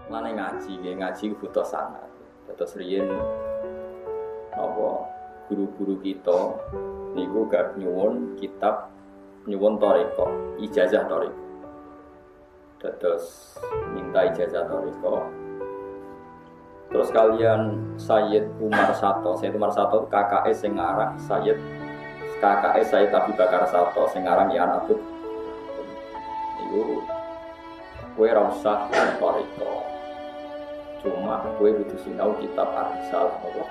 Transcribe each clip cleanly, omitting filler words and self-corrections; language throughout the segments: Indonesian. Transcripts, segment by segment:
Lane ngaji, ngaji butuh sanad. Terus riyen apa guru-guru kita niku gak nyuwun kitab nyuwun thariqah, ijazah thariqah. Terus minta ijazah thariqah. Terus kalian Sayyid Umar Sato, Sayyid Umar Sato kakake sing aran Sayyid kakake Sayyid Abu Bakar Sato sing aran Ya Abdul. Niku kowe ora usah thariqah. Cuma kowe kudu sinau kitab Ar-Risalah apa?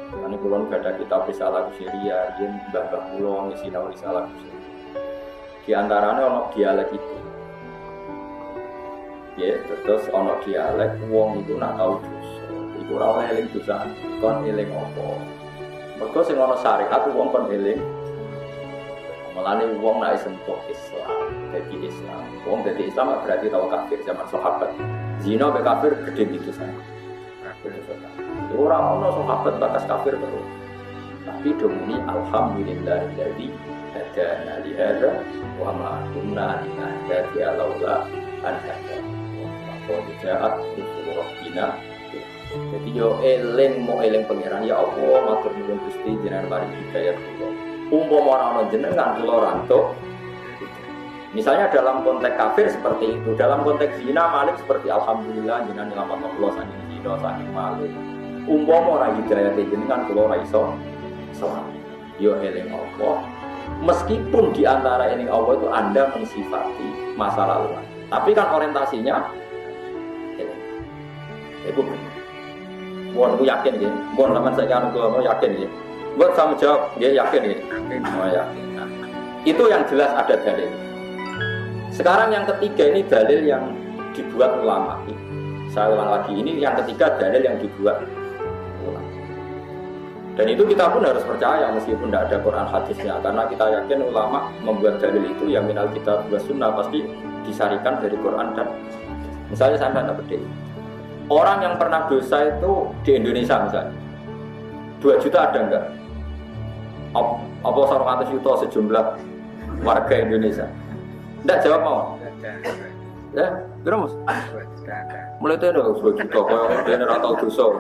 Ini kulon gak ada kitab Risalah Kusyiria, yen mbah-mbah kula sinau Risalah Kusyiria. Di antaranya ono dialek itu. Ya, terus ono dialek wong itu nak tau dosa. Iku ora oleh eling dosa, kon eling apa. Mergo sing ono syariat wong kon eling. Mulane wong nek sentuh Islam, dadi Islam. Wong dadi Islam berarti tau kafir zaman sahabat. Zina be kafir gede gitu saya. Orang ono sahabat bakas kafir terus. Tapi demi alhamdulillahilladzi hadana li hadza wa ma kunna linahtadiya laula an hadana. Qad ja'at rabbina. Jadi yo eling mo eling pangeran ya Allah matur nuwun Gusti jenengan mari hidayah kula. Umpama ana jenengan kula rantuk. Misalnya dalam konteks kafir seperti itu, dalam konteks zina malik seperti alhamdulillah jenengan nyelametno kula saking zina saking malik. Umpama ora hidayah jenengan kula ora iso selamat. Yo eling Allah. Meskipun di antara eling Allah itu Anda mensifati masa lalu. Tapi kan orientasinya itu mohon aku yakin ya, mohon teman saya kan aku yakin ya. Buat sama jawab, dia yakin ya. Oh yakin. Nah, itu yang jelas ada dalil. Sekarang yang ketiga ini dalil yang dibuat ulama. Saya ulang lagi, ini yang ketiga dalil yang dibuat ulama. Dan itu kita pun harus percaya meskipun tidak ada Quran hadisnya, karena kita yakin ulama membuat dalil itu yang minal kitab wa sunnah pasti disarikan dari Quran dan misalnya saya tidak beda. Orang yang pernah dosa itu di Indonesia misalnya 2 juta ada enggak? Apa 100 juta sejumlah warga Indonesia? Enggak jawab mau? Ya, berapa mas? Mulai itu ada 2 juta, kalau dia tidak tahu dosa.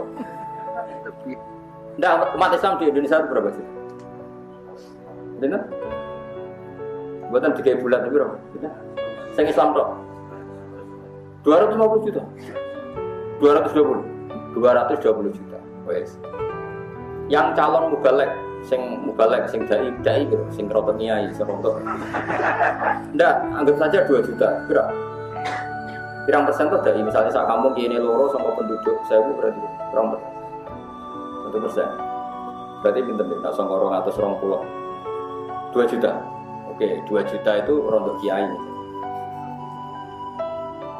Enggak, umat Islam di Indonesia itu berapa sih? Dengar? Buatan 3 bulan itu berapa? Saya Islam kok 250 juta 220 juta. Wes. Yang calon mubalek sing dai gitu, sing rotot nyai serontok. Ndak, anggap saja 2 juta. Berapa? Pirang persen tuh dari misalnya saat kamu kini loro sama penduduk 1000 berarti berapa? 1%. Berarti pinter nih, nak sama orang atas 20. 2 juta. Oke, 2 juta itu rontok kiai.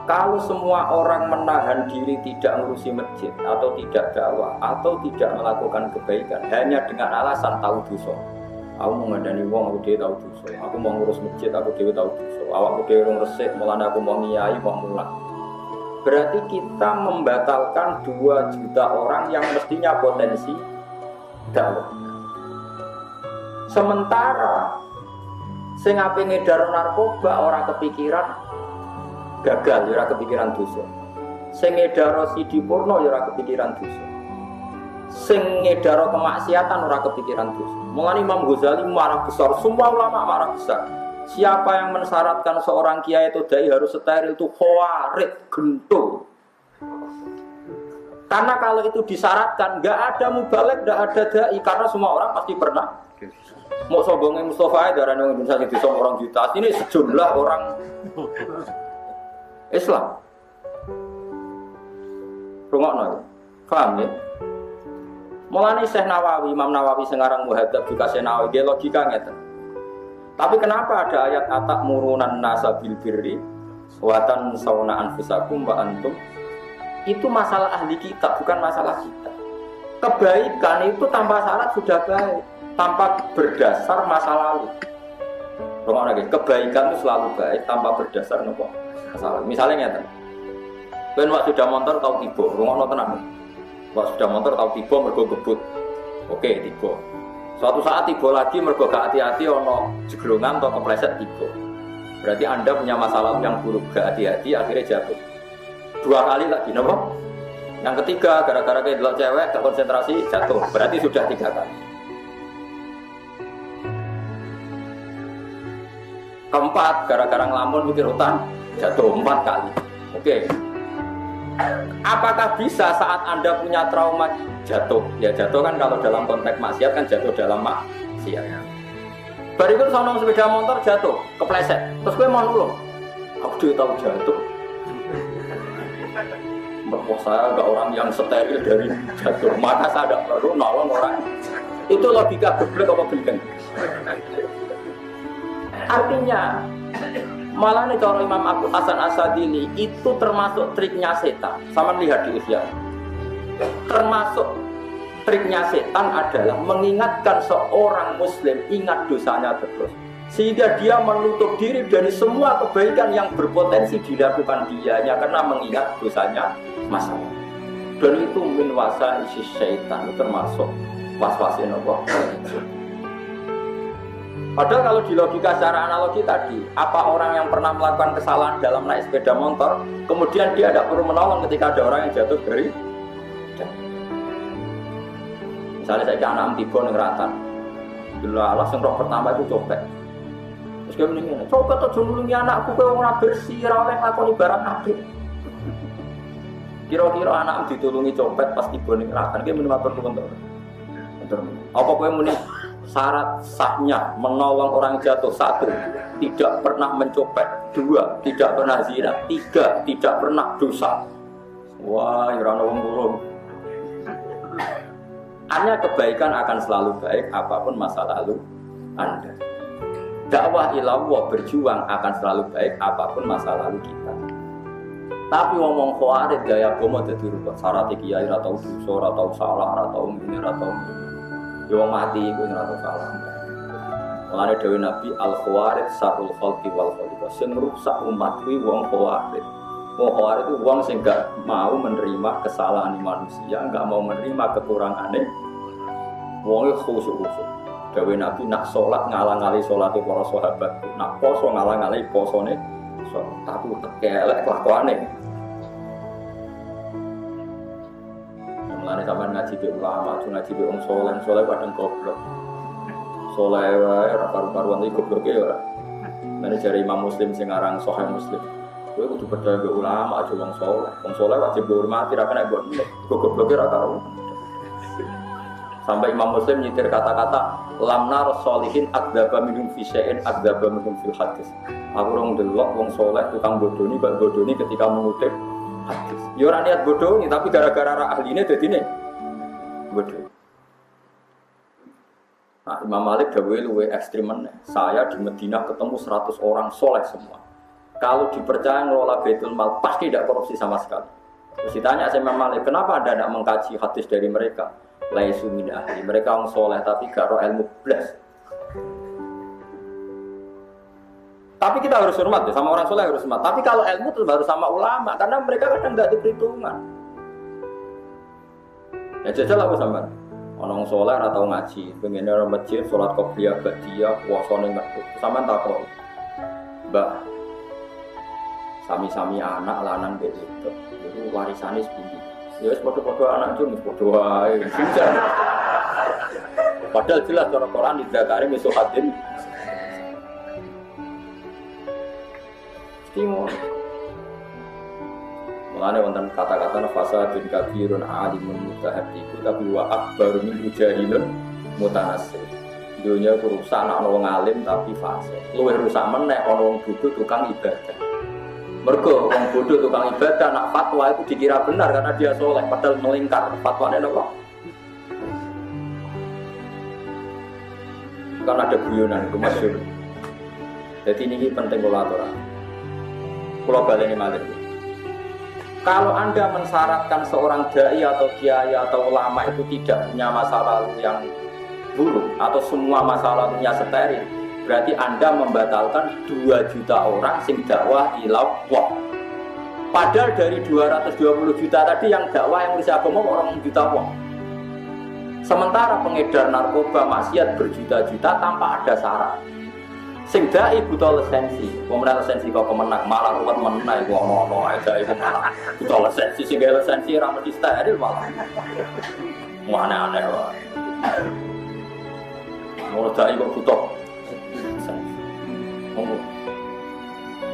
Kalau semua orang menahan diri tidak ngurusi masjid atau tidak dakwah atau tidak melakukan kebaikan hanya dengan alasan tahu dosa. Aku mau ngandani wong, aku dhewe tahu dosa. Aku mau ngurus masjid, aku dhewe tahu dosa. Awakku dhewe urung resik, mulane aku mau ngiyai, mau mulang. Berarti kita membatalkan 2 juta orang yang mestinya potensi dakwah. Sementara sing ape ngedar narkoba orang kepikiran gagal, ya ora kepikiran dosa. Sing ngedaro sidi porno ya ora kepikiran dosa. Sing ngedaro kemaksiatan ora kepikiran dosa. Mulane Imam Ghazali marah besar, semua ulama marah besar. Siapa yang mensyaratkan seorang kiai itu dai harus steril itu khawarid, gentul. Karena kalau itu disyaratkan, enggak ada mubalek, enggak ada dai karena semua orang pasti pernah. Mau sombongin Mustafa itu darah Indonesia itu orang juta. Ini sejumlah orang Islam. Rungokno. Paham ya? Mulane Syekh Nawawi, Imam Nawawi sing aran Muhadzab juga Syekh Nawawi dia logika ngeten. Tapi kenapa ada ayat atak murunan nasa bil birri wa tansawna anfusakum wa antum? Itu masalah ahli kitab, bukan masalah kita. Kebaikan itu tanpa syarat sudah baik, tanpa berdasar masa lalu. Rungokno lagi, kebaikan itu selalu baik tanpa berdasar nopo? Masalah. Misalnya ngeten. Ben wak sudah motor tau tiba, rungokno tenan. Wak sudah motor tau tiba mergo gebut. Oke, tiba. Suatu saat tiba lagi mergo gak hati-hati ono jeglongan atau kepleset tiba. Berarti Anda punya masalah yang buruk, gak hati-hati akhirnya jatuh. 2 kali lagi, napa? Yang ketiga gara-gara kayak delok cewek gak konsentrasi jatuh, berarti sudah 3 kali. Keempat gara-gara ngelamun mikir utang jatuh 4 kali. Oke. Apakah bisa saat Anda punya trauma jatuh? Ya jatuh kan kalau dalam konteks maksiat kan jatuh dalam maksiat. Berikut sono sepeda motor jatuh, kepleset. Terus gue mau nulung. Aku juga tahu jatuh. Bahwa saya agak orang yang steril dari jatuh. Maka saya tidak perlu nolong orang. Itu logika geblek apa gendeng? Artinya malah nih cara Imam Abu Hasan Asadili itu termasuk triknya setan. Sama lihat di usia. Termasuk triknya setan adalah mengingatkan seorang muslim ingat dosanya terus. Sehingga dia menutup diri dari semua kebaikan yang berpotensi dilakukan dianya karena mengingat dosanya masa lalu. Dan itu min wasa isi syaitan, itu termasuk was-wasin Allah. Padahal kalau di logika secara analogi tadi, apa orang yang pernah melakukan kesalahan dalam naik sepeda motor, kemudian dia tidak perlu menolong ketika ada orang yang jatuh dari misalnya saya anak tiba ning ratan. Langsung roh pertama itu copet. Terus dia mendingin, copet aja nulungi anakku kowe ora bersih, ora oleh nglakoni barang apik. Kira-kira anak ditulungi copet pas tiba ning ratan, ki muni matur nuwun to. Apa kowe muni syarat sahnya menolong orang jatuh 1, tidak pernah mencopet, 2, tidak pernah zina, 3, tidak pernah dosa. Wah, ora ono wong loro. Hanya kebaikan akan selalu baik apapun masa lalu Anda. Dakwah ilallah berjuang akan selalu baik apapun masa lalu kita. Tapi ngomong khawarid gaya bomo dadi rupa syarat kiai ora tau dosa, ora tau salah, ora tau ngene, ora tau yo mati iku ora tau salah. Mulane dawuh Nabi al-khawarid sarul khalqi wal khaliqah. Sing rusak umat kuwi wong khawarid. Wong khawarid itu wong sing gak mau menerima kesalahan manusia, gak mau menerima kekurangannya. Wong khusyuk-khusyuk. Dawuh Nabi nak salat ngalang-ali salate para sahabat, nak poso ngalang-ali posone. Tapi tekelek kelakuane. Mulane sampean ngaji be ulama, ngaji be wong saleh padang goblok. Saleh wae ora karu-karuan iki gobloke ya ora. Mane jare Imam Muslim sing aran Sahih Muslim. Kowe kudu percaya be ulama aja wong saleh. Wong saleh wajib dihormati, ra kena mbok gobloke ora karo. Sampai Imam Muslim nyitir kata-kata lamna rasulihin akdzaba minhum fi syai'in akdzaba minhum fil hadis. Aku rong delok wong saleh tukang bodoni kok bodoni ketika mengutip hadis. Ya ora niat bodoni tapi gara-gara ra ahline dadine bodoni. Nah, Imam Malik dawuhe luwih ekstrem meneh. Saya di Madinah ketemu 100 orang saleh semua. Kalau dipercaya ngelola Baitul Mal pasti tidak korupsi sama sekali. Terus ditanya sama Imam Malik, kenapa Anda tidak mengkaji hadis dari mereka? Laisu min ahli, mereka orang soleh tapi gak roh ilmu blas. Tapi kita harus hormat ya, sama orang soleh harus hormat. Tapi kalau ilmu itu baru sama ulama, karena mereka kadang gak diperhitungan. Ya jajal aku sama orang soleh atau ngaji, pengen orang masjid, sholat qobliyah, ba'diyah, puasane ngerti. Sampean takok, Mbak, sami-sami anak lanang begitu, itu warisannya sepundi. Ya wis padha-padha anak itu wis padha wae. Padahal jelas cara Quran dizakari miso hadin. Timo. Mulane wonten kata-kata fasadun kabirun alimun mutahaddiqu tapi wa akbaru min jahilun mutanassir. Dunia ku rusak ana wong alim tapi fasik. Luwih rusak meneh ana wong bodho tukang ibadah. Mergo wong bodoh tukang ibadah nak fatwa itu dikira benar karena dia soleh padahal melingkar fatwanya apa? Karena ada guyonan itu masyhur. Jadi ini penting kolaborasi. Kalau baleni malih. Kalau Anda mensyaratkan seorang dai atau kiai atau ulama itu tidak punya masa lalu yang buruk atau semua masa lalunya steril, berarti Anda membatalkan 2 juta orang sing dakwah ilallah. Padahal dari 220 juta tadi yang dakwah yang bisa agama orang juta wong. Sementara pengedar narkoba maksiat berjuta-juta tanpa ada syarat. Sing dai buta lisensi, pemenang lisensi kok kemenang malah ruwet menang iku ono aja iku malah buta lisensi sing gawe lisensi ora mesti steril malah. Aneh-aneh wae. Mau dai kok buta.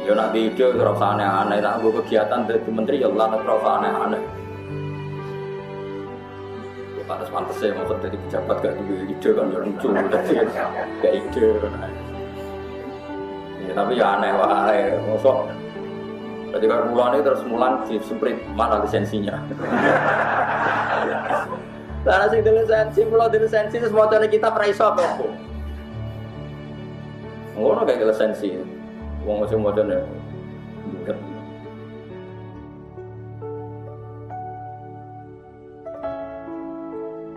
Ya nak video ora usah aneh-aneh, nak nggo kegiatan dadi menteri ya ora usah aneh-aneh. Ya pantes-pantes e mau dadi pejabat gak duwe ide kan ya lucu gak ide. Ya, tapi ya aneh wae, mosok. Ketika mulane terus mulang di sprint mana lisensinya. Karena sing lisensi, pulau lisensi semua cara kita praiso apa? Ngono kayak lisensi. Wong sing modern